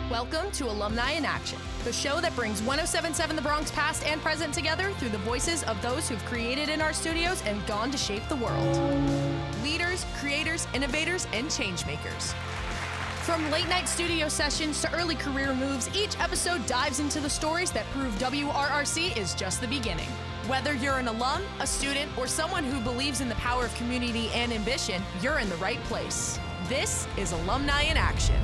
Welcome to Alumni in Action, the show that brings 1077 The Bronx past and present together through the voices of those who've created in our studios and gone to shape the world. Leaders, creators, innovators, and changemakers. From late night studio sessions to early career moves, each episode dives into the stories that prove WRRC is just the beginning. Whether you're an alum, a student, or someone who believes in the power of community and ambition, you're in the right place. This is Alumni in Action.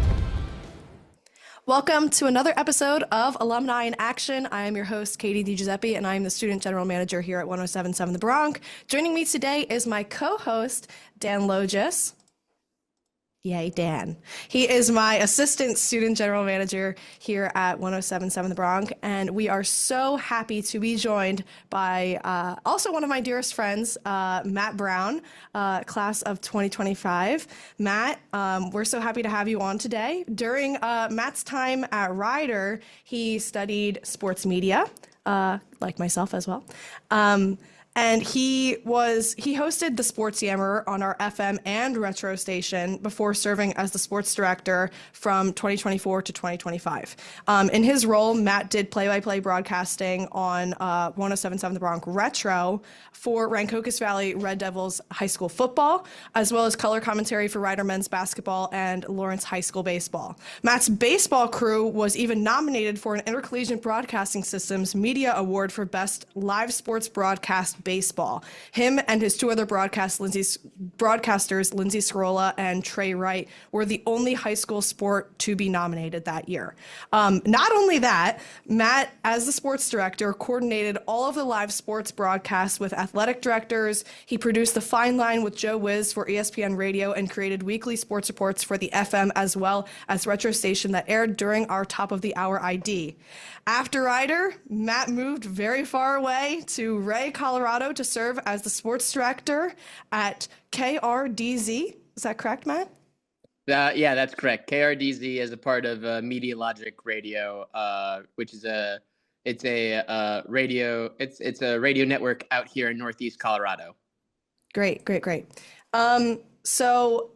Welcome to another episode of Alumni in Action. I am your host, Kadie DiGiuseppe, and I am the Student General Manager here at 1077 The Bronc. Joining me today is my co-host, Dan Logis. Yay, Dan. He is my Assistant Student General Manager here at 1077 The Bronc, and we are so happy to be joined by also one of my dearest friends, Matt Brown, class of 2025. Matt, we're so happy to have you on today. During Matt's time at Rider, he studied sports media, like myself as well. And he hosted the Sports Yammer on our FM and retro station before serving as the sports director from 2024 to 2025. In his role, Matt did play-by-play broadcasting on 1077 The Bronc Retro for Rancocas Valley Red Devils high school football, as well as color commentary for Rider men's basketball and Lawrence High School baseball. Matt's baseball crew was even nominated for an Intercollegiate Broadcasting System's Media Award for Best Live Sports Broadcast Baseball. Him and his two other broadcasters, Lindsay Scarola and Trey Wright, were the only high school sport to be nominated that year. Not only that, Matt, as the sports director, coordinated all of the live sports broadcasts with athletic directors. He produced The Fine Line with Joe Wiz for ESPN Radio and created weekly sports reports for the FM as well as retro station that aired during our top of the hour ID. After Rider, Matt moved very far away to Ray, Colorado to serve as the sports director at KRDZ. Is that correct, Matt? Yeah, that's correct. KRDZ is a part of Media Logic Radio, which is a radio network out here in Northeast Colorado. Great. So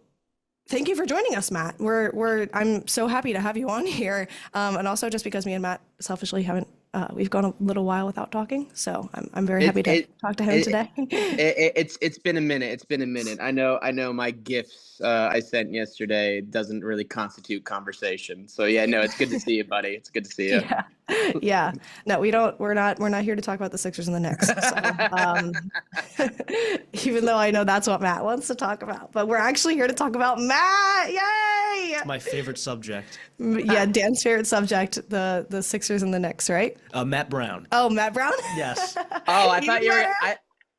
thank you for joining us, Matt. I'm so happy to have you on here. And also just because me and Matt selfishly haven't, we've gone a little while without talking. So I'm very happy to talk to him today. It's been a minute. I know my gifts I sent yesterday doesn't really constitute conversation. So yeah, no, it's good to see you, buddy. It's good to see you. Yeah. No, we're not here to talk about the Sixers and the Knicks. So, even though I know that's what Matt wants to talk about, but we're actually here to talk about Matt. Yay! It's my favorite subject. Yeah, Dan's favorite subject, the Sixers and the Knicks, right? Matt Brown. Oh, Matt Brown? Yes. Oh, I thought you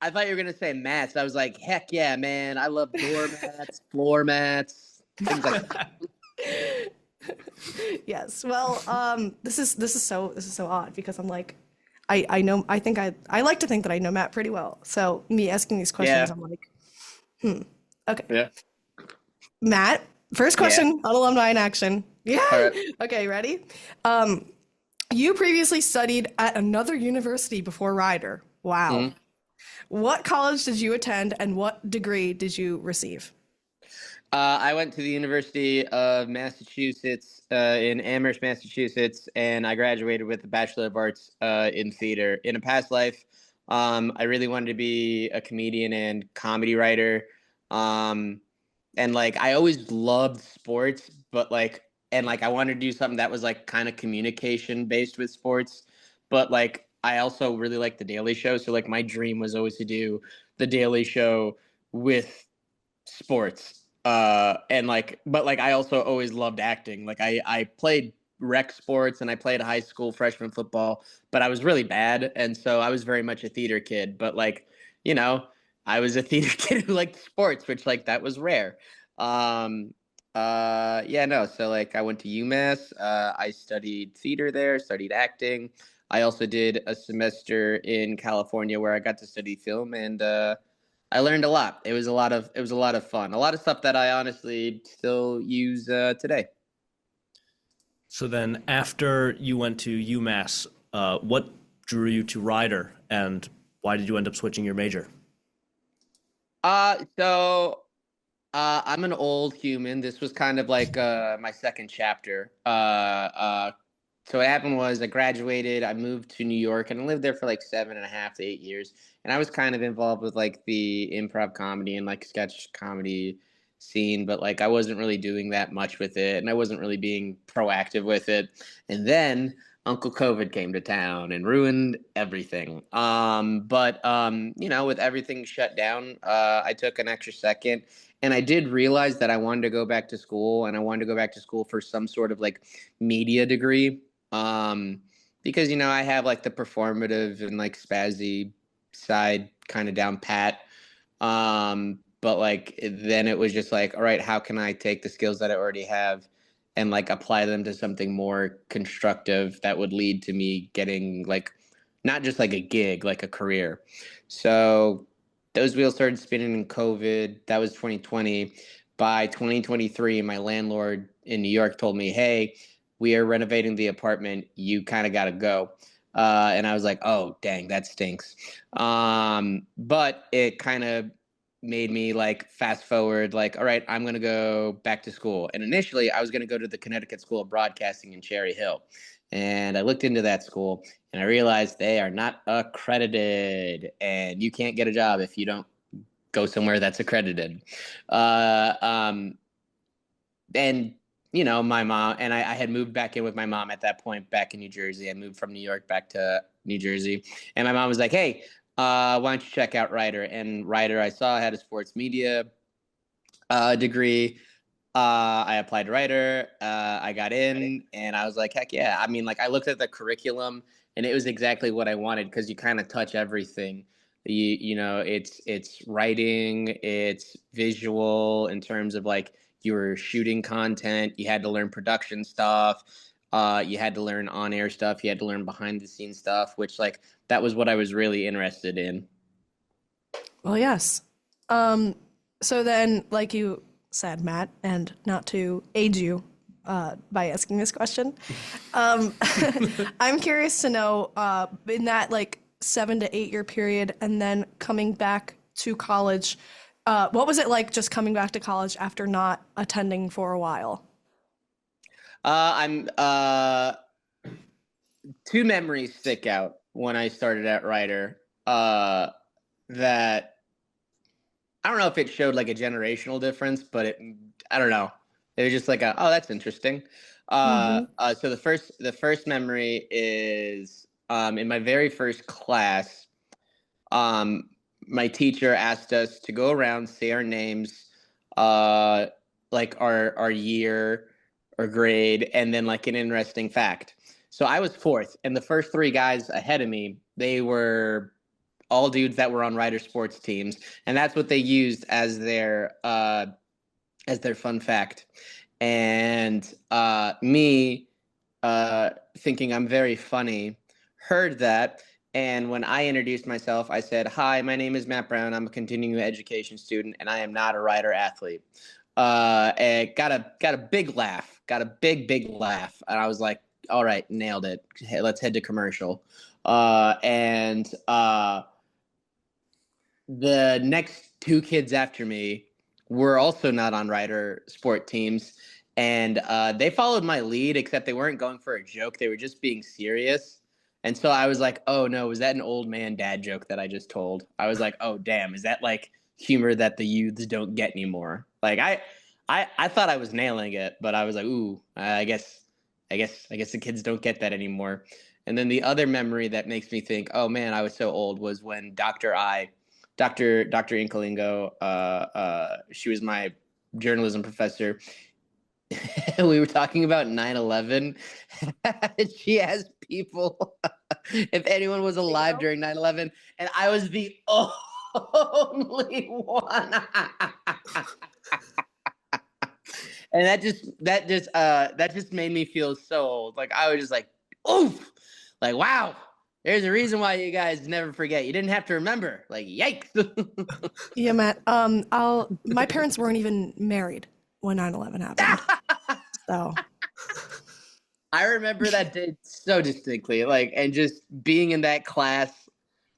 were gonna say mats. I was like, heck yeah, man! I love door mats, floor mats, things like that. Yes. Well, this is so odd because I'm like, I like to think that I know Matt pretty well. So me asking these questions, I'm like, okay. Yeah. Matt, first question on Alumni in Action. Yeah. All right. Okay, ready? You previously studied at another university before Rider. Wow. Mm-hmm. What college did you attend and what degree did you receive? I went to the University of Massachusetts in Amherst, Massachusetts, and I graduated with a Bachelor of Arts in theater. In a past life, I really wanted to be a comedian and comedy writer. And like I always loved sports, but I wanted to do something that was like kind of communication based with sports. But like I also really liked The Daily Show. So like my dream was always to do The Daily Show with sports. But I also always loved acting. Like I played rec sports and I played high school freshman football, but I was really bad. And so I was very much a theater kid, but I was a theater kid who liked sports, which that was rare. So I went to UMass. I studied theater there, studied acting. I also did a semester in California where I got to study film and, I learned a lot. It was a lot of fun. A lot of stuff that I honestly still use today. So then after you went to UMass, what drew you to Rider and why did you end up switching your major? So I'm an old human. This was kind of like my second chapter. So what happened was I graduated, I moved to New York, and I lived there for like 7.5 to 8 years. And I was kind of involved with like the improv comedy and like sketch comedy scene, but like I wasn't really doing that much with it, and I wasn't really being proactive with it. And then Uncle COVID came to town and ruined everything. But with everything shut down, I took an extra second, and I did realize that I wanted to go back to school, and I wanted to go back to school for some sort of like media degree. Because I have like the performative and like spazzy side kind of down pat. But like then it was just like, all right, how can I take the skills that I already have and like apply them to something more constructive that would lead to me getting like not just like a gig, like a career. So those wheels started spinning in COVID. That was 2020. By 2023, my landlord in New York told me, hey, we are renovating the apartment. You kind of got to go. And I was like, oh, dang, that stinks. But it kind of made me like fast forward, like, all right, I'm going to go back to school. And initially, I was going to go to the Connecticut School of Broadcasting in Cherry Hill. And I looked into that school and I realized they are not accredited. And you can't get a job if you don't go somewhere that's accredited. And my mom and I had moved back in with my mom at that point back in New Jersey. I moved from New York back to New Jersey. And my mom was like, hey, why don't you check out Rider? And Rider, I saw, had a sports media degree. I applied to Rider. I got in and I was like, heck yeah. I mean, like I looked at the curriculum and it was exactly what I wanted because you kind of touch everything. It's writing, it's visual in terms of like you were shooting content. You had to learn production stuff. You had to learn on-air stuff. You had to learn behind-the-scenes stuff, which like that was what I was really interested in. Well, yes. So then, like you said, Matt, and not to age you by asking this question, I'm curious to know in that like 7 to 8 year period and then coming back to college, what was it like just coming back to college after not attending for a while? I'm two memories stick out when I started at Rider that I don't know if it showed like a generational difference, but I don't know. It was just like oh, that's interesting. So the first memory is in my very first class, my teacher asked us to go around, say our names, like our year or grade, and then like an interesting fact. So I was fourth, and the first three guys ahead of me, they were all dudes that were on Rider sports teams, and that's what they used as their fun fact. And me, thinking I'm very funny, heard that. And when I introduced myself, I said, hi, my name is Matt Brown. I'm a continuing education student, and I am not a Rider athlete. And got a big laugh, got a big laugh. And I was like, all right, nailed it. Hey, let's head to commercial. The next two kids after me were also not on Rider sport teams. And they followed my lead, except they weren't going for a joke. They were just being serious. And so I was like, oh, no, was that an old man dad joke that I just told? I was like, oh, damn, is that like humor that the youths don't get anymore? Like I thought I was nailing it, but I was like, ooh, I guess the kids don't get that anymore. And then the other memory that makes me think, oh, man, I was so old was when Dr. Incolingo, she was my journalism professor. We were talking about 9/11. She asked people if anyone was alive during 9/11, and I was the only one. And that just made me feel so old. Like I was just like, oof, like wow. There's a reason why you guys never forget. You didn't have to remember. Like yikes. Yeah, Matt. My parents weren't even married when 9/11 happened. So I remember that day so distinctly. Like, and just being in that class,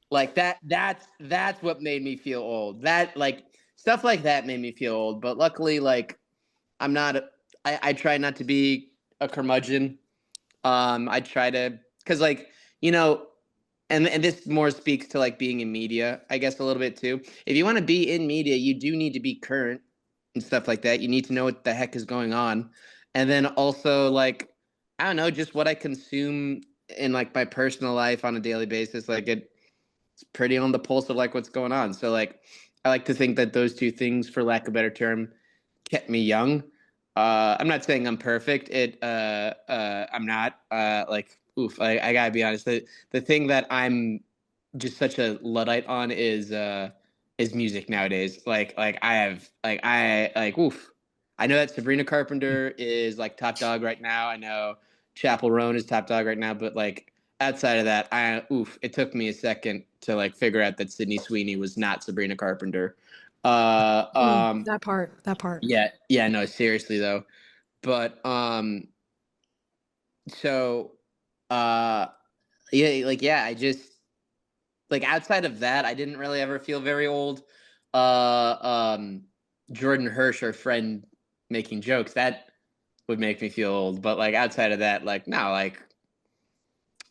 like that's what made me feel old. That like stuff like that made me feel old. But luckily, like I'm not. I try not to be a curmudgeon. I try to, because like and this more speaks to like being in media, I guess, a little bit too. If you want to be in media, you do need to be current and stuff like that. You need to know what the heck is going on, and then also like I don't know, just what I consume in like my personal life on a daily basis. Like it's pretty on the pulse of like what's going on. So like I like to think that those two things, for lack of a better term, kept me young. I'm not saying I'm perfect. I'm not. I gotta be honest. The thing that I'm just such a luddite on is music nowadays. I know that Sabrina Carpenter is like top dog right now. I know Chappell Roan is top dog right now, but like outside of that, it took me a second to like figure out that Sydney Sweeney was not Sabrina Carpenter. That part. Yeah, no, seriously though. But so I just like outside of that, I didn't really ever feel very old. Jordan Hirsch, our friend, making jokes, that would make me feel old. But like outside of that, like no, like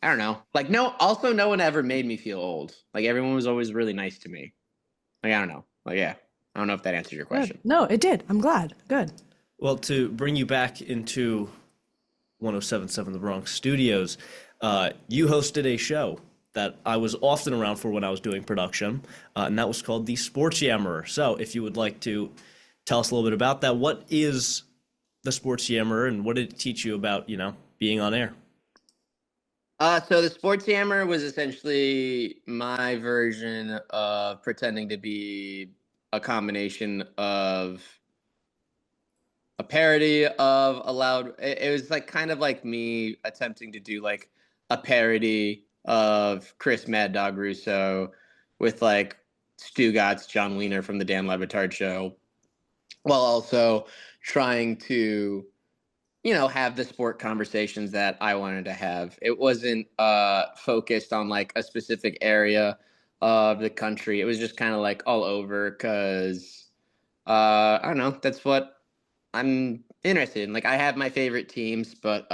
I don't know. Like no one ever made me feel old. Like everyone was always really nice to me. Like I don't know. Like yeah. I don't know if that answers your question. Good. No, it did. I'm glad. Good. Well, to bring you back into 107.7 The Bronx studios, you hosted a show that I was often around for when I was doing production, and that was called The Sports Yammerer. So if you would like to tell us a little bit about that, what is The Sports Yammerer and what did it teach you about, being on air? So the Sports Yammer was essentially my version of pretending to be a combination of a parody of a loud. It was like kind of like me attempting to do like a parody of Chris Mad Dog Russo with like Stu Gatz, John Wiener from the Dan Le Batard Show, while also trying to have the sport conversations that I wanted to have. It wasn't focused on like a specific area of the country. It was just kind of like all over because I don't know. That's what I'm interested in. Like I have my favorite teams, but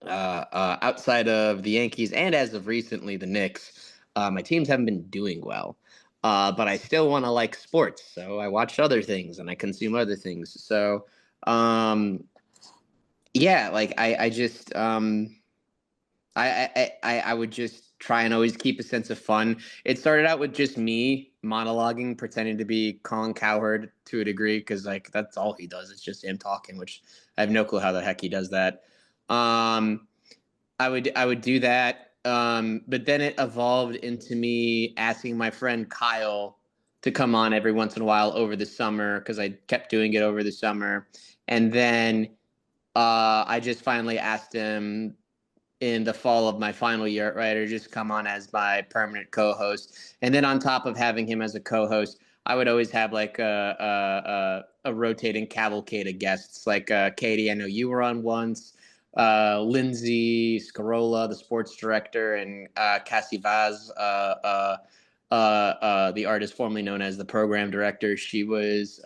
outside of the Yankees and as of recently the Knicks, my teams haven't been doing well. But I still want to like sports, so I watch other things and I consume other things. So yeah, like I just I would just try and always keep a sense of fun. It started out with just me monologuing, pretending to be Colin Cowherd to a degree, because like that's all he does. It's just him talking, which I have no clue how the heck he does that. I would do that, but then it evolved into me asking my friend Kyle to come on every once in a while over the summer, because I kept doing it over the summer, and then I just finally asked him in the fall of my final year at Writer, just come on as my permanent co-host. And then on top of having him as a co-host, I would always have like a rotating cavalcade of guests, like Kadie, I know you were on once, Lindsay Scarola, the sports director, and Cassie Vaz, the artist formerly known as the program director. She was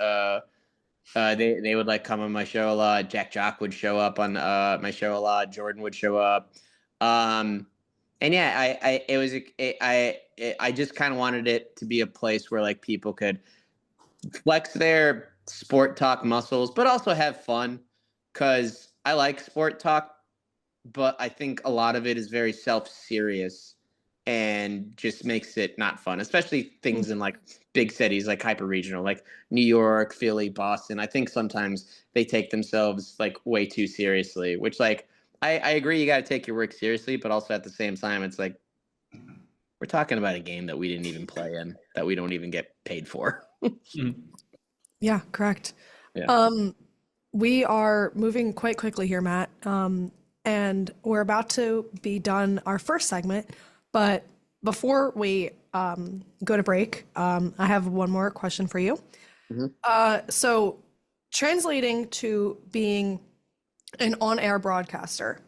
they would like come on my show a lot. Jack Jock would show up on my show a lot. Jordan would show up. And yeah, I just kind of wanted it to be a place where like people could flex their sport talk muscles, but also have fun, because I like sport talk, but I think a lot of it is very self-serious and just makes it not fun, especially things in like big cities, like hyper regional, like New York, Philly, Boston. I think sometimes they take themselves like way too seriously, which like, I agree. You got to take your work seriously, but also at the same time, it's like, we're talking about a game that we didn't even play in, that we don't even get paid for. Yeah, correct. Yeah. We are moving quite quickly here, Matt. And we're about to be done our first segment, but before we go to break, I have one more question for you. Mm-hmm. So translating to being an on-air broadcaster,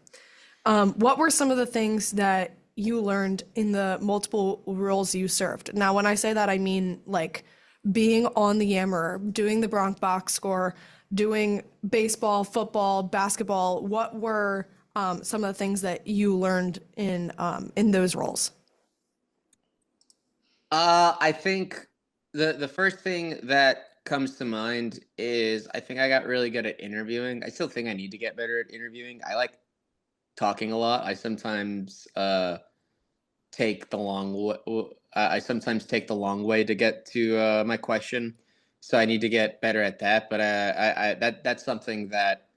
what were some of the things that you learned in the multiple roles you served? Now, when I say that, I mean like being on the Yammer, doing the Bronc box score, doing baseball, football, basketball? What were some of the things that you learned in those roles? I think the first thing that comes to mind is I think I got really good at interviewing. I still think I need to get better at interviewing. I like talking a lot. I sometimes take the I sometimes take the long way to get to my question, so I need to get better at that. But that's something that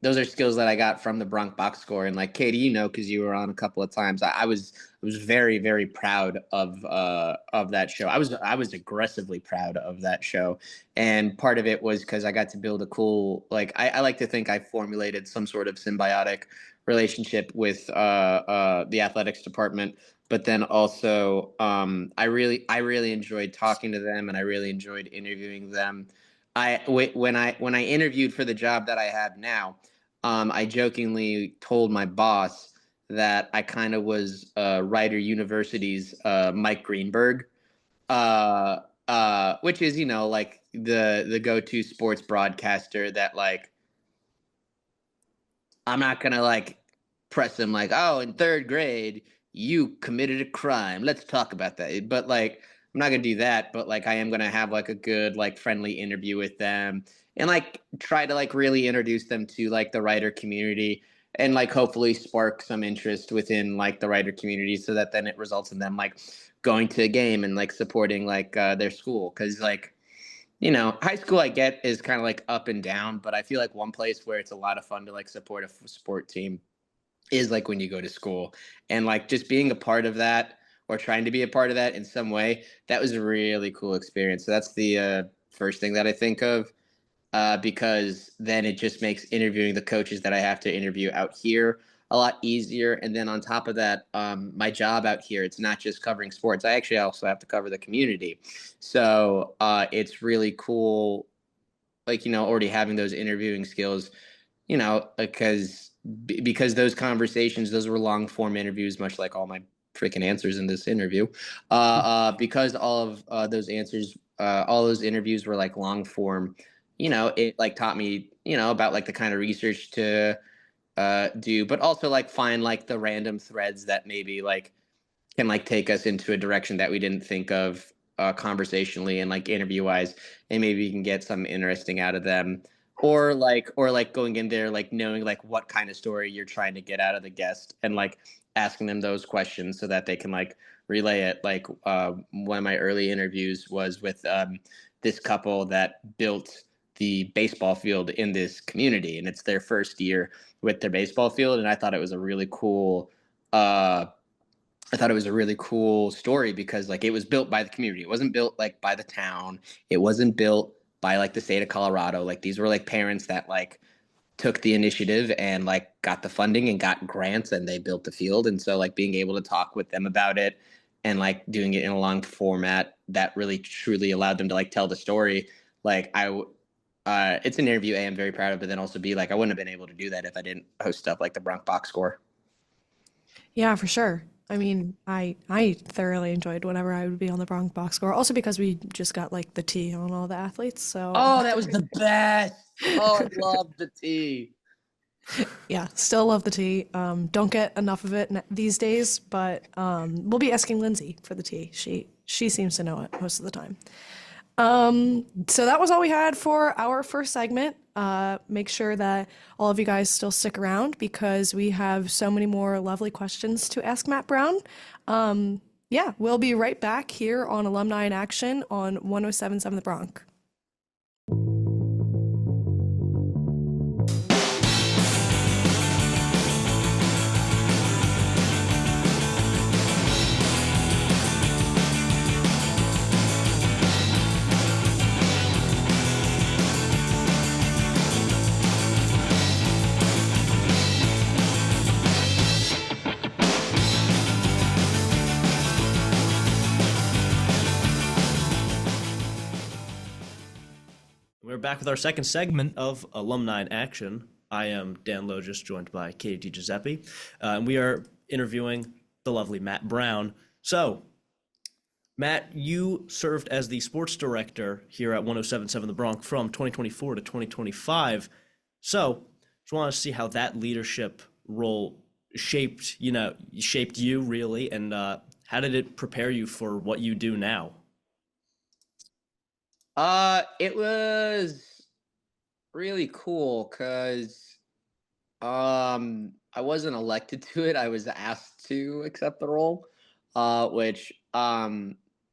those are skills that I got from the Bronc box score. And like Kadie, because you were on a couple of times, I was very, very proud of that show. I was aggressively proud of that show, and part of it was because I got to build a cool, like, I like to think I formulated some sort of symbiotic relationship with the athletics department. But then also, I really enjoyed talking to them, and I really enjoyed interviewing them. When I interviewed for the job that I have now, I jokingly told my boss that I kind of was Rider University's Mike Greenberg, which is, like the go-to sports broadcaster that, like, I'm not gonna like press him like, oh, in third grade you committed a crime. Let's talk about that. But like, I'm not gonna do that. But like, I am gonna have like a good, like, friendly interview with them, and like try to like really introduce them to like the writer community, and like hopefully spark some interest within like the writer community, so that then it results in them like going to a game and like supporting like their school. Because like, high school I get is kind of like up and down, but I feel like one place where it's a lot of fun to like support a sport team is like when you go to school, and like just being a part of that, or trying to be a part of that in some way. That was a really cool experience. So that's the first thing that I think of, because then it just makes interviewing the coaches that I have to interview out here a lot easier. And then on top of that, my job out here, it's not just covering sports. I actually also have to cover the community. So it's really cool, like, already having those interviewing skills, because those conversations, those were long form interviews, much like all my freaking answers in this interview. Because all of those answers, all those interviews were like long form, it like taught me, about like the kind of research to do, but also like find like the random threads that maybe like can like take us into a direction that we didn't think of conversationally and like interview wise, and maybe you can get something interesting out of them, or like going in there like knowing like what kind of story you're trying to get out of the guest, and like asking them those questions so that they can like relay it. Like one of my early interviews was with this couple that built the baseball field in this community, and it's their first year with their baseball field. And I thought it was a really cool story, because like it was built by the community. It wasn't built like by the town. It wasn't built by like the state of Colorado. Like these were like parents that like took the initiative and like got the funding and got grants, and they built the field. And so like being able to talk with them about it, and like doing it in a long format that really truly allowed them to like tell the story. Like it's an interview I am very proud of, but then also be like, I wouldn't have been able to do that if I didn't host stuff like the Bronc box score. Yeah, for sure. I mean, I thoroughly enjoyed whenever I would be on the Bronc box score, also because we just got like the tea on all the athletes. So Oh, that was the best. Oh, I love the tea. yeah, still love the tea. Don't get enough of it these days, but we'll be asking Lindsay for the tea. She seems to know it most of the time. So that was all we had for our first segment. Make sure that all of you guys still stick around, because we have so many more lovely questions to ask Matt Brown. Yeah, we'll be right back here on Alumni in Action on 107.7 The Bronc. We're back with our second segment of Alumni in Action. I am Dan Logis, joined by Kadie DiGiuseppe, and we are interviewing the lovely Matt Brown. So, Matt, you served as the sports director here at 1077 The Bronx from 2024 to 2025. So, just want to see how that leadership role shaped you really, and how did it prepare you for what you do now? It was really cool because I wasn't elected to it. I was asked to accept the role, which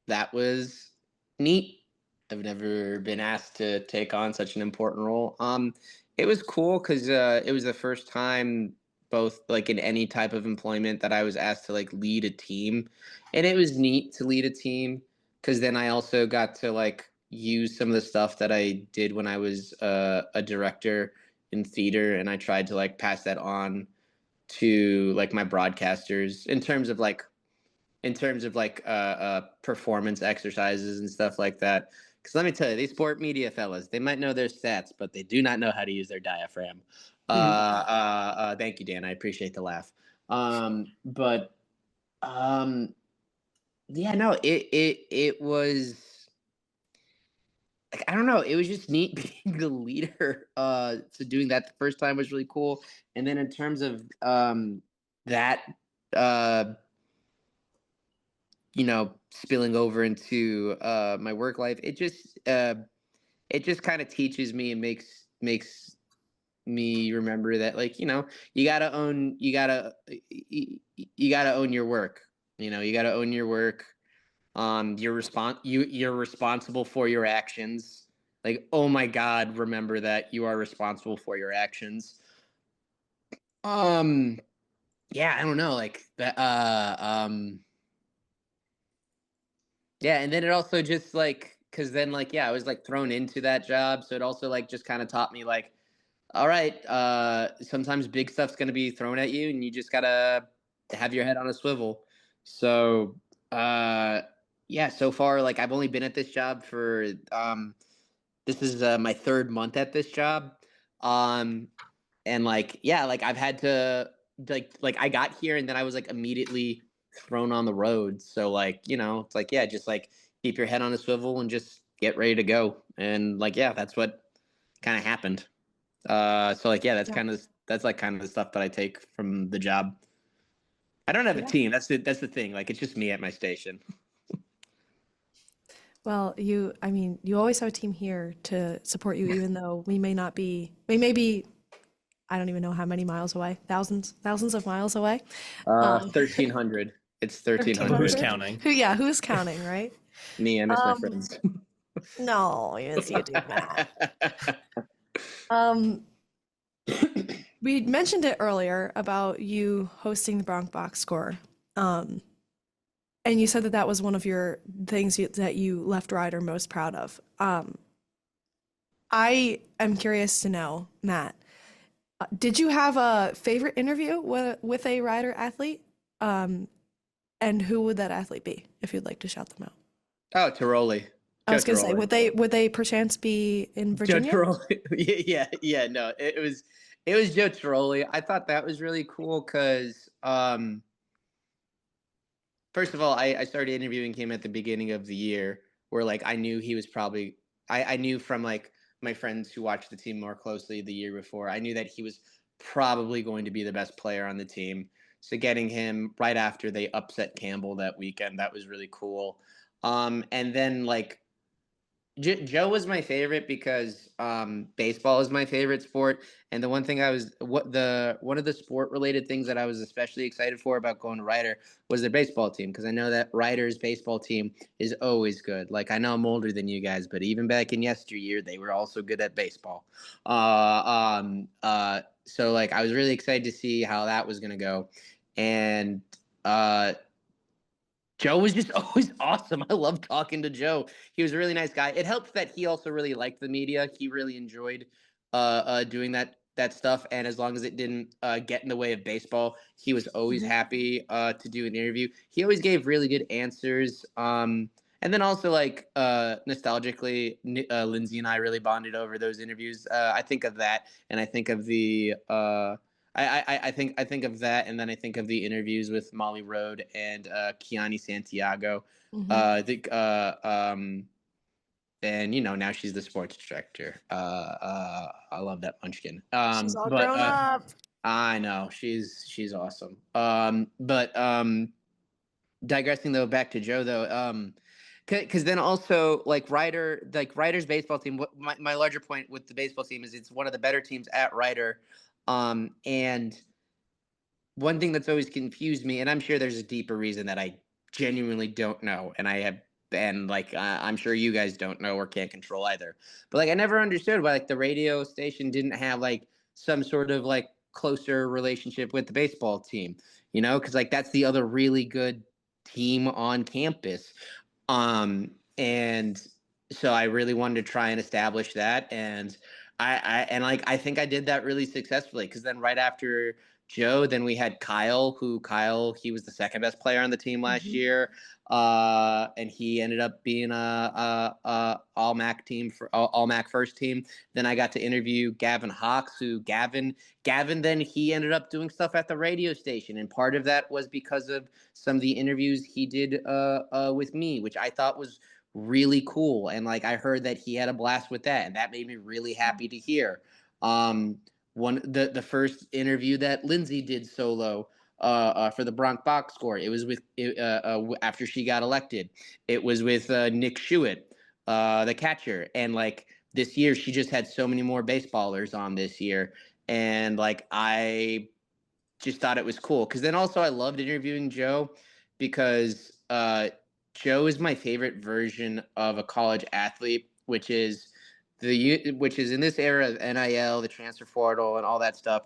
that was neat. I've never been asked to take on such an important role. It was cool because it was the first time, both like in any type of employment, that I was asked to like lead a team, and it was neat to lead a team because then I also got to like use some of the stuff that I did when I was a director in theater, and I tried to like pass that on to like my broadcasters in terms of like performance exercises and stuff like that. Because let me tell you, these sport media fellas, they might know their stats, but they do not know how to use their diaphragm. Thank you, Dan. I appreciate the laugh. But yeah, no, it was like, I don't know, it was just neat being the leader. So doing that the first time was really cool. And then in terms of that spilling over into my work life, it just kind of teaches me and makes me remember that, like, you gotta own your work. You gotta own your work. You're responsible for your actions. Like, oh my God, remember that you are responsible for your actions. Yeah, I don't know, like that. Yeah, and then it also just like, because then like, yeah, I was like thrown into that job, so it also like just kind of taught me like, all right, sometimes big stuff's gonna be thrown at you, and you just gotta have your head on a swivel. So, yeah, so far, like I've only been at this job for this is my third month at this job, and like, yeah, like I've had to like I got here and then I was like immediately thrown on the road. So like, it's like, yeah, just like keep your head on a swivel and just get ready to go. And like, yeah, that's what kind of happened. So like, yeah, that's like kind of the stuff that I take from the job. I don't have a team. That's the thing. Like, it's just me at my station. Well, you always have a team here to support you, even though we may be, I don't even know how many miles away, thousands of miles away. 1,300. It's 1,300. Who's counting? Who's counting, right? Me, I miss my friends. No, yes, you do, Matt. We mentioned it earlier about you hosting the Bronc Box Score. And you said that was one of your things that you left Ryder most proud of. I am curious to know, Matt, did you have a favorite interview with a Ryder athlete? And who would that athlete be, if you'd like to shout them out? Oh, Tiroli. I was going to say, would they perchance be in Virginia? Joe Tiroli. Yeah. No, it was Joe Tiroli. I thought that was really cool because, first of all, I started interviewing him at the beginning of the year, where like I knew he was probably I knew from like my friends who watched the team more closely the year before, I knew that he was probably going to be the best player on the team. So getting him right after they upset Campbell that weekend, that was really cool. And then like Joe was my favorite because baseball is my favorite sport, and the one thing one of the sport related things that I was especially excited for about going to Ryder was their baseball team, because I know that Ryder's baseball team is always good. Like, I know I'm older than you guys, but even back in yesteryear, they were also good at baseball. So like I was really excited to see how that was gonna go, and Joe was just always awesome. I love talking to Joe. He was a really nice guy. It helped that he also really liked the media. He really enjoyed doing that stuff, and as long as it didn't get in the way of baseball, he was always happy to do an interview. He always gave really good answers. And then also, like, nostalgically, Lindsay and I really bonded over those interviews. I think of that, and I think of the I think of that, and then I think of the interviews with Molly Rode and Kiani Santiago. Mm-hmm. And now she's the sports director. I love that munchkin. She's all But grown up. I know she's awesome. But digressing though, back to Joe though. Because then also Ryder's baseball team. What my larger point with the baseball team is it's one of the better teams at Ryder. And one thing that's always confused me, and I'm sure there's a deeper reason that I genuinely don't know, and I'm sure you guys don't know or can't control either. But I never understood why the radio station didn't have some sort of closer relationship with the baseball team, because that's the other really good team on campus. And so I really wanted to try and establish that, and I think I did that really successfully, because then right after Joe, then we had Kyle, he was the second best player on the team last year. And he ended up being a all MAC team for all MAC first team. Then I got to interview Gavin Hawks, Gavin, then he ended up doing stuff at the radio station. And part of that was because of some of the interviews he did with me, which I thought was really cool. And I heard that he had a blast with that, and that made me really happy to hear. The first interview that Lindsay did solo for the Bronc box score, it was with after she got elected. It was with Nick Schuett, the catcher, and this year she just had so many more baseballers on this year, and I just thought it was cool, because then also I loved interviewing Joe, because Joe is my favorite version of a college athlete, which is in this era of NIL, the transfer portal, and all that stuff.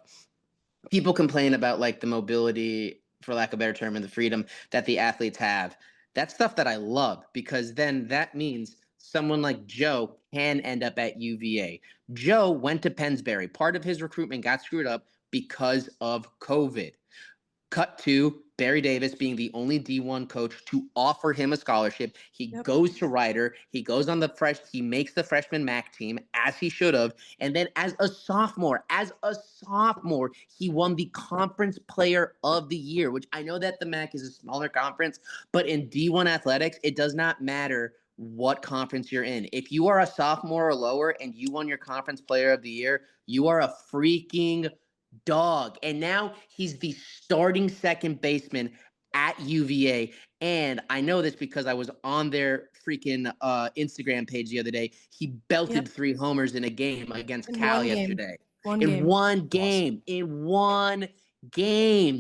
People complain about the mobility, for lack of a better term, and the freedom that the athletes have. That's stuff that I love, because then that means someone like Joe can end up at UVA. Joe went to Pennsbury. Part of his recruitment got screwed up because of COVID. Cut to Barry Davis being the only D1 coach to offer him a scholarship. He goes to Ryder. He goes on he makes the freshman MAC team, as he should have. And then as a sophomore, he won the Conference Player of the Year, which I know that the MAC is a smaller conference, but in D1 athletics, it does not matter what conference you're in. If you are a sophomore or lower and you won your Conference Player of the Year, you are a freaking dog. And now he's the starting second baseman at UVA. And I know this because I was on their freaking Instagram page the other day. He belted 3 homers in a game against Cal yesterday. In one game,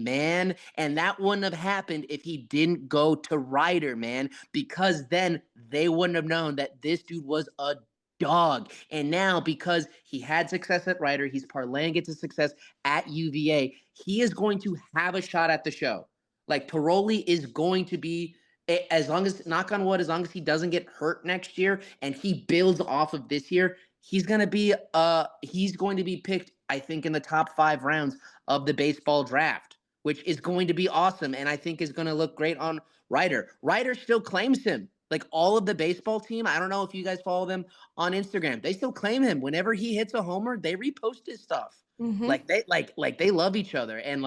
man. And that wouldn't have happened if he didn't go to Ryder, man, because then they wouldn't have known that this dude was a dog. And now, because he had success at Ryder, he's parlaying it to success at UVA. He is going to have a shot at the show. Paroli is going to be, as long as, knock on wood, as long as he doesn't get hurt next year and he builds off of this year, he's going to be picked, I think, in the top 5 rounds of the baseball draft, which is going to be awesome, and I think is going to look great on Ryder. Ryder still claims him. All of the baseball team, I don't know if you guys follow them on Instagram, they still claim him. Whenever he hits a homer, they repost his stuff. Mm-hmm. They love each other, and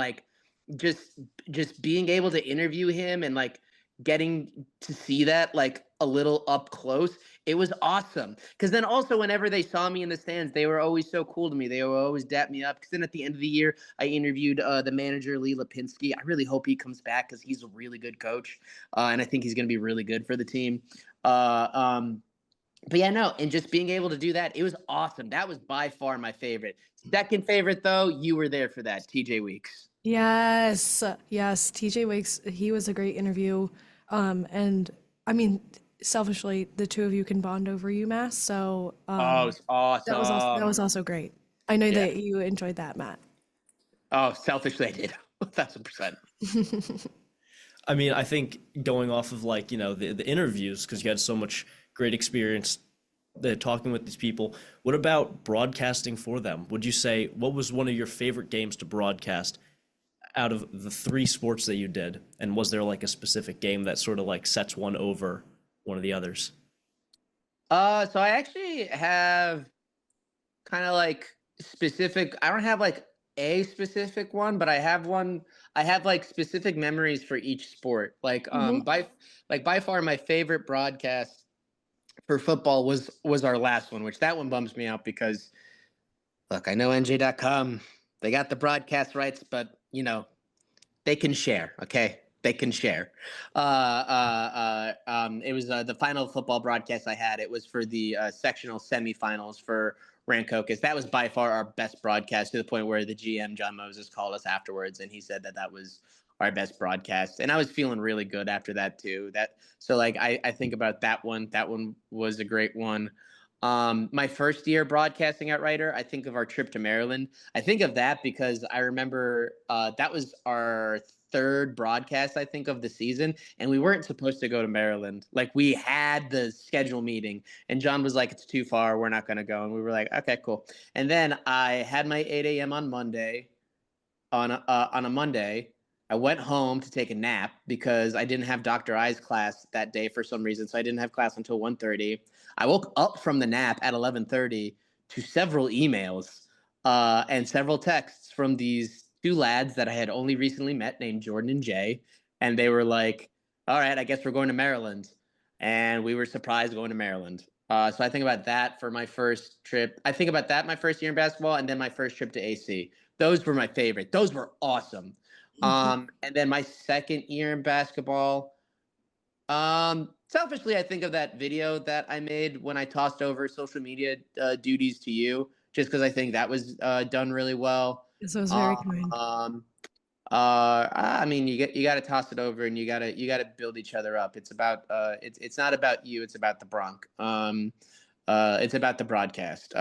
just being able to interview him and getting to see that a little up close, it was awesome. Because then also, whenever they saw me in the stands, they were always so cool to me. They would always dap me up. Because then at the end of the year, I interviewed the manager, Lee Lipinski. I really hope he comes back, because he's a really good coach, and I think he's going to be really good for the team. But yeah, no, and just being able to do that, it was awesome. That was by far my favorite. Second favorite, though, you were there for that, TJ Weeks. Yes, TJ Weeks, he was a great interview. And I mean, selfishly, the two of you can bond over UMass, so it's awesome. That was also great. I know that you enjoyed that, Matt. Oh, selfishly, I did. 1,000%. I mean, I think going off of the interviews, because you had so much great experience talking with these people, what about broadcasting for them? Would you say, what was one of your favorite games to broadcast out of the 3 sports that you did? And was there a specific game that sort of sets one over one of the others? So I actually have kind of specific, I don't have a specific one, but I have one. I have like specific memories for each sport. Mhm. By far my favorite broadcast for football was our last one, which that one bums me out because look, I know NJ.com, they got the broadcast rights, but they can share, okay? They can share. It was the final football broadcast I had. It was for the sectional semifinals for Rancocas. That was by far our best broadcast, to the point where the GM, John Moses, called us afterwards, and he said that was our best broadcast. And I was feeling really good after that too. I think about that one. That one was a great one. My first year broadcasting at Writer, I think of our trip to Maryland. I think of that because I remember that was our third broadcast, I think, of the season, and we weren't supposed to go to Maryland. Like, we had the schedule meeting, and John was like, "It's too far. We're not going to go." And we were like, "Okay, cool." And then I had my 8 a.m. on Monday. On a Monday, I went home to take a nap because I didn't have Dr. I's class that day for some reason, so I didn't have class until 1:30. I woke up from the nap at 11:30 to several emails and several texts from these two lads that I had only recently met, named Jordan and Jay, and they were like, "All right, I guess we're going to Maryland," and we were surprised going to Maryland. So I think about that for my first trip. I think about that my first year in basketball, and then my first trip to AC. Those were my favorite. Those were awesome. And then my second year in basketball, selfishly, I think of that video that I made when I tossed over social media duties to you, just because I think that was done really well. This was very kind. I mean, you got to toss it over, and you got to build each other up. It's about it's not about you. It's about the Bronc. It's about the broadcast.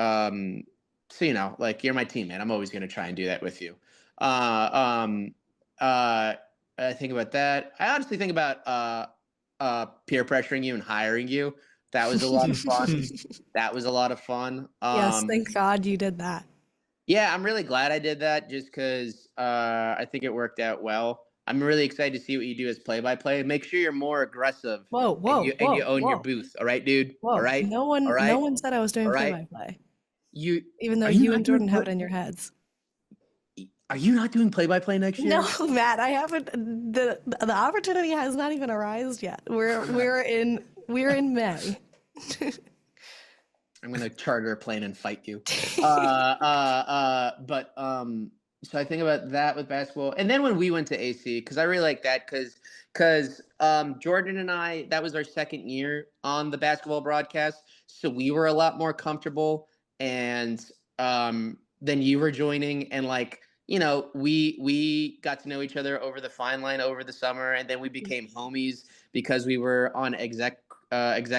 So like, you're my teammate. I'm always going to try and do that with you. I think about that. I honestly think about peer pressuring you and hiring you. That was a lot of fun. That was a lot of fun. Yes, thank God you did that. Yeah, I'm really glad I did that, just because I think it worked out well. I'm really excited to see what you do as play-by-play. Make sure you're more aggressive. Whoa, and whoa, you whoa, own your whoa, booth. All right, dude. All whoa. right. No All one, no right. one said I was doing All right. play-by-play, You even though are you you not and doing Jordan have it in your heads. Are you not doing play-by-play next year? No, Matt, I haven't. The opportunity has not even arisen yet. We're in May. I'm gonna charter a plane and fight you. But so I think about that with basketball, and then when we went to AC, because I really like that, because Jordan and I, that was our second year on the basketball broadcast, so we were a lot more comfortable, and then you were joining, and like, we got to know each other over the fine line over the summer, and then we became homies because we were on exec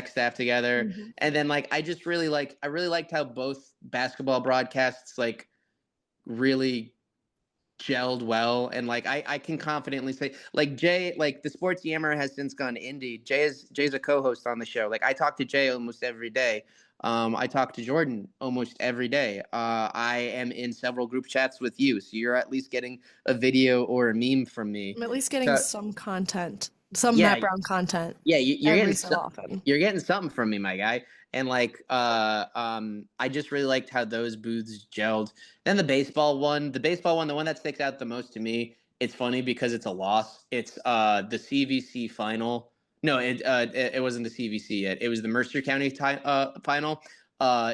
staff together. Mhm. And then, like, I really liked how both basketball broadcasts, like, really gelled well. And like, I can confidently say, like, Jay, like, the Sports Yammer has since gone indie. Jay's a co-host on the show. Like, I talk to Jay almost every day. I talk to Jordan almost every day. I am in several group chats with you, so you're at least getting a video or a meme from me. I'm at least getting So some content, some yeah, Matt Brown content yeah, you're every getting so often. you're getting something from me, my guy. And like, I just really liked how those booths gelled. Then the baseball one, the one that sticks out the most to me. It's funny because it's a loss. It's the CVC final. No, it wasn't the CVC yet. It was the Mercer County final.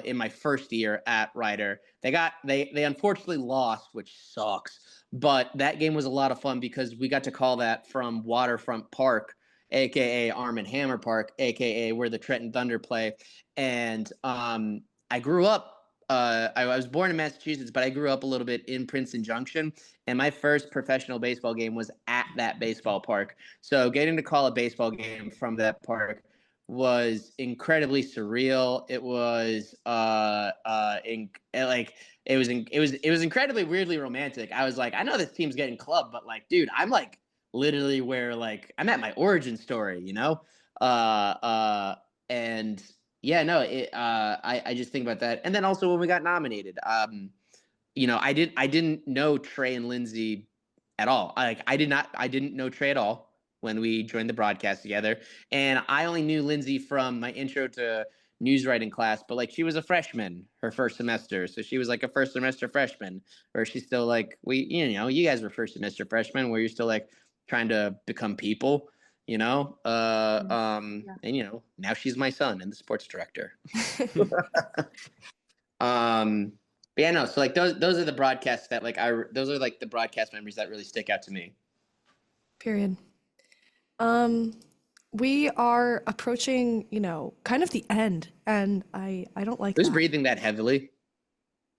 In my first year at Ryder, they unfortunately lost, which sucks. But that game was a lot of fun because we got to call that from Waterfront Park, aka Arm and Hammer Park, aka where the Trenton Thunder play. And I grew up. I was born in Massachusetts, but I grew up a little bit in Princeton Junction. And my first professional baseball game was at that baseball park. So getting to call a baseball game from that park was incredibly surreal. It was it was incredibly weirdly romantic. I was like, I know this team's getting clubbed, but like, dude, I'm like literally where, like, I'm at my origin story. And yeah, no, I just think about that. And then also when we got nominated, I didn't know Trey and Lindsay at all. I didn't know Trey at all when we joined the broadcast together. And I only knew Lindsay from my intro to news writing class, but like she was a freshman her first semester, so she was like a first semester freshman, or she's still like you guys were first semester freshmen where you're still like trying to become people, and now she's my son and the sports director. But yeah, no, so like those are the broadcasts that like those are like the broadcast memories that really stick out to me. Period. We are approaching, kind of the end, and I don't like Who's that. breathing that heavily?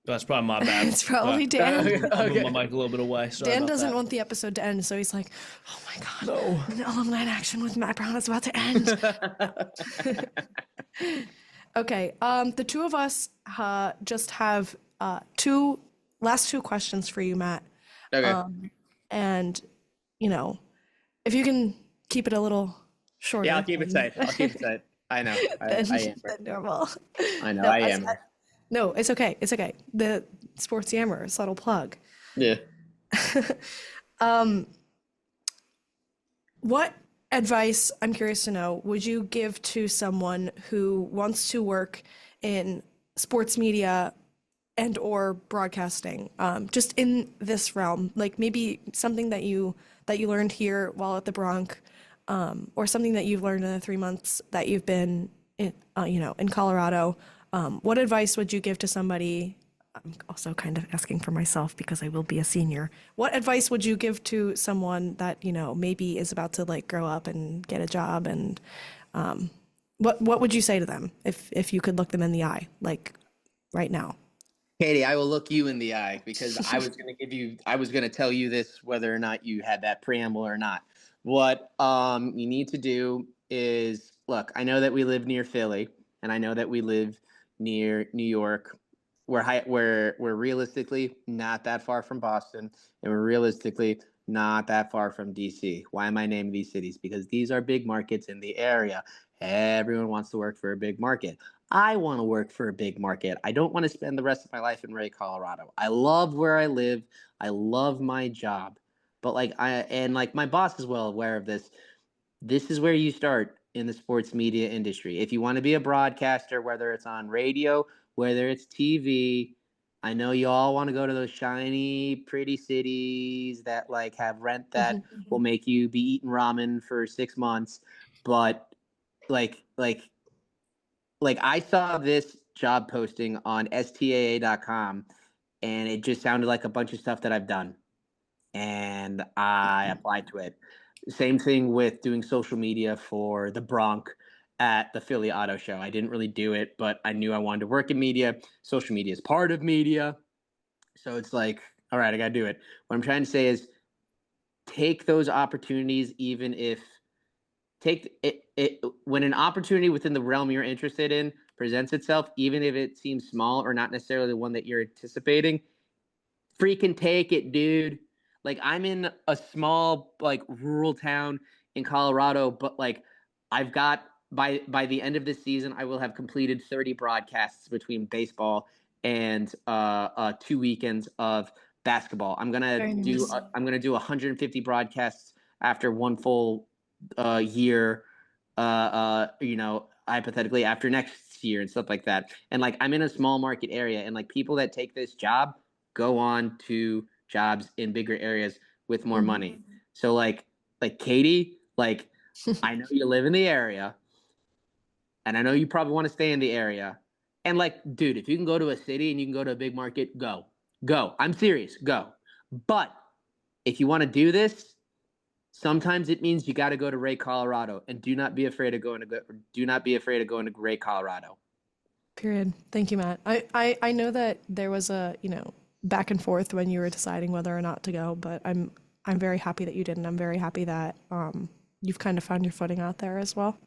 That's probably my bad. It's probably Dan. I'll move my mic a little bit away. Sorry Dan about doesn't that. want the episode to end, so he's like, "Oh my god, No. Alumni in Action with Matt Brown is about to end." Okay, the two of us just have last two questions for you, Matt. Okay. And if you can keep it a little shorter. Yeah, I'll keep it tight. I know. I am. than normal. I know. No, I am. No, it's okay. It's okay. The sports yammer, subtle plug. Yeah. What advice, I'm curious to know, would you give to someone who wants to work in sports media and or broadcasting, just in this realm, like maybe something that you learned here while at the Bronc, or something that you've learned in the 3 months that you've been in Colorado? What advice would you give to somebody? I'm also kind of asking for myself because I will be a senior. What advice would you give to someone that, maybe is about to like grow up and get a job, and what would you say to them if you could look them in the eye, like right now? Kadie, I will look you in the eye because I was going to tell you this whether or not you had that preamble or not. What you need to do is, look, I know that we live near Philly, and I know that we live near New York. We're realistically not that far from Boston, and we're realistically not that far from DC. Why am I naming these cities? Because these are big markets in the area. Everyone wants to work for a big market. I want to work for a big market. I don't want to spend the rest of my life in Ray, Colorado. I love where I live. I love my job. But my boss is well aware of this. This is where you start in the sports media industry. If you want to be a broadcaster, whether it's on radio, whether it's TV, I know you all want to go to those shiny, pretty cities that like have rent that will make you be eating ramen for 6 months. But like I saw this job posting on STAA.com, and it just sounded like a bunch of stuff that I've done, and I applied to it. Same thing with doing social media for the Bronc at the Philly Auto Show. I didn't really do it, but I knew I wanted to work in media. Social media is part of media. So it's like, all right, I got to do it. What I'm trying to say is take those opportunities, even if when an opportunity within the realm you're interested in presents itself, even if it seems small or not necessarily the one that you're anticipating, freaking take it, dude. Like, I'm in a small, like, rural town in Colorado, but like I've got by the end of this season, I will have completed 30 broadcasts between baseball and 2 weekends of basketball. I'm gonna do 150 broadcasts after one full year, hypothetically after next year and stuff like that. And like, I'm in a small market area, and like people that take this job go on to jobs in bigger areas with more money. So like Kadie, like I know you live in the area, and I know you probably want to stay in the area. And like, dude, if you can go to a city and you can go to a big market, go. I'm serious, go. But if you want to do this, sometimes it means you got to go to Ray, Colorado, and do not be afraid of going to Ray, Colorado. Period. Thank you, Matt. I know that there was a, back and forth when you were deciding whether or not to go, but I'm very happy that you didn't. I'm very happy that you've kind of found your footing out there as well.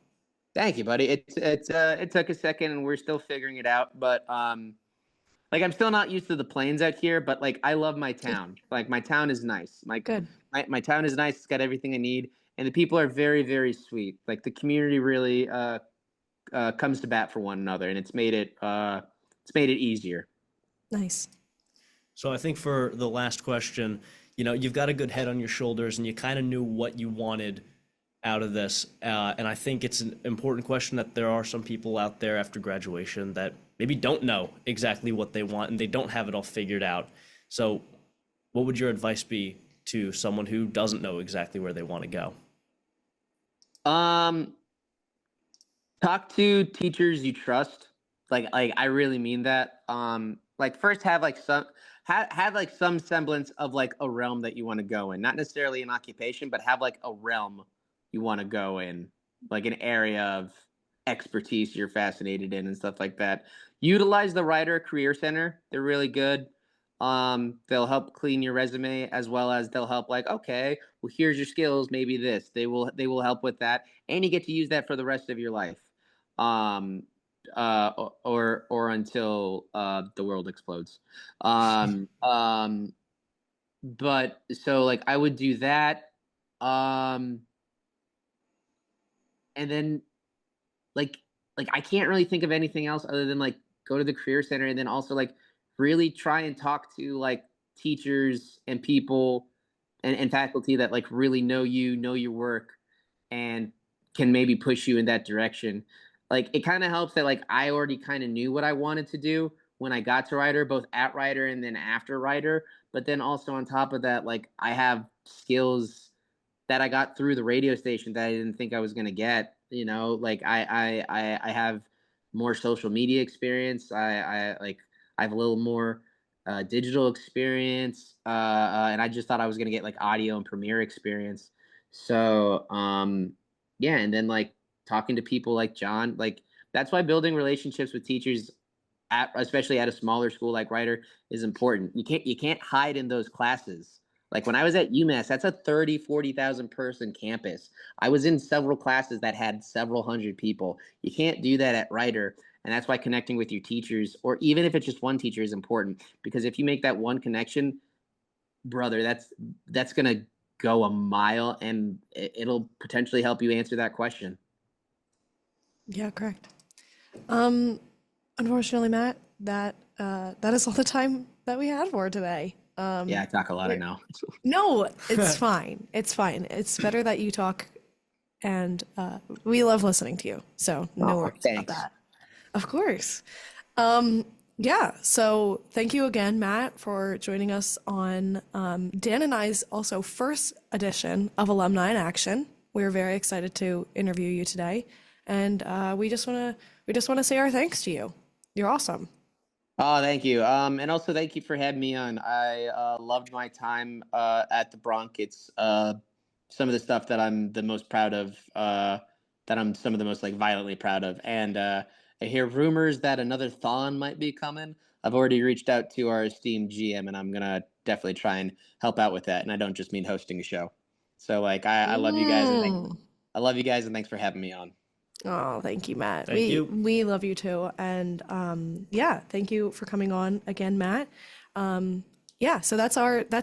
Thank you, buddy. It took a second, and we're still figuring it out, but like, I'm still not used to the planes out here, but like, I love my town. Like, my town is nice. Like, good. My town is nice. It's got everything I need, and the people are very, very sweet. Like, the community really comes to bat for one another, and it's made it easier. Nice. So I think for the last question, you've got a good head on your shoulders, and you kind of knew what you wanted out of this. And I think it's an important question that there are some people out there after graduation that maybe don't know exactly what they want and they don't have it all figured out. So what would your advice be to someone who doesn't know exactly where they want to go? Talk to teachers you trust. Like I really mean that. Like first have like some semblance of like a realm that you want to go in, not necessarily an occupation, but have like a realm you want to go in, like an area of expertise you're fascinated in and stuff like that. Utilize the Writer Career Center. They're really good. They'll help clean your resume, as well as they'll help like, okay, well, here's your skills, maybe this. They will help with that, and you get to use that for the rest of your life. Or until the world explodes. But so like I would do that. And then like I can't really think of anything else other than like go to the Career Center, and then also like really try and talk to like teachers and people and faculty that like really know your work and can maybe push you in that direction. Like it kind of helps that like I already kind of knew what I wanted to do when I got to Writer, both at Writer and then after Writer. But then also on top of that, like I have skills that I got through the radio station that I didn't think I was going to get. You know, like I have more social media experience. I have a little more digital experience, and I just thought I was going to get like audio and Premiere experience. So yeah, and then like talking to people like John, like that's why building relationships with teachers especially at a smaller school like Writer is important. You can't hide in those classes. Like when I was at UMass, that's a 40,000 person campus. I was in several classes that had several hundred people. You can't do that at Writer. And that's why connecting with your teachers, or even if it's just one teacher, is important. Because if you make that one connection, brother, that's going to go a mile, and it'll potentially help you answer that question. Yeah, correct. Unfortunately, Matt, that is all the time that we had for today. Yeah, I talk a lot, I know. No, it's fine. It's fine. It's better that you talk, and we love listening to you. So no worries about that. Of course. Yeah, so thank you again, Matt, for joining us on Dan and I's also first edition of Alumni in Action. We're very excited to interview you today, and we just want to say our thanks to you. You're awesome. Oh, thank you. And also thank you for having me on. I loved my time at the Bronc. It's some of the stuff that I'm the most proud of, that I'm some of the most like violently proud of. And I hear rumors that another Thon might be coming. I've already reached out to our esteemed GM, and I'm going to definitely try and help out with that. And I don't just mean hosting a show. So like, I love you guys. And I love you guys, and thanks for having me on. Oh, thank you, Matt. Thank you. We love you too. And yeah, thank you for coming on again, Matt. Yeah, so that's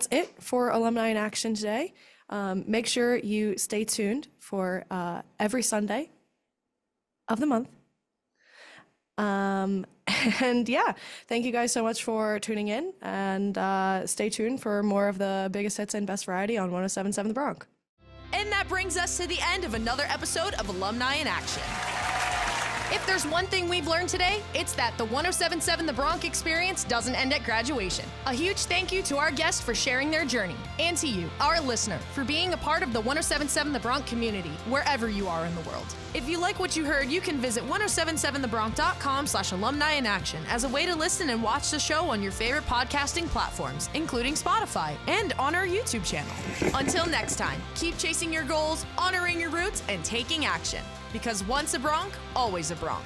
it for Alumni in Action today. Make sure you stay tuned for every Sunday of the month. And yeah, thank you guys so much for tuning in, and stay tuned for more of the biggest hits and best variety on 107.7 The Bronc. And that brings us to the end of another episode of Alumni in Action. If there's one thing we've learned today, it's that the 107.7 The Bronc experience doesn't end at graduation. A huge thank you to our guests for sharing their journey, and to you, our listener, for being a part of the 107.7 The Bronc community, wherever you are in the world. If you like what you heard, you can visit 1077thebronc.com/alumni-in-action as a way to listen and watch the show on your favorite podcasting platforms, including Spotify, and on our YouTube channel. Until next time, keep chasing your goals, honoring your roots, and taking action. Because once a Bronc, always a Bronc.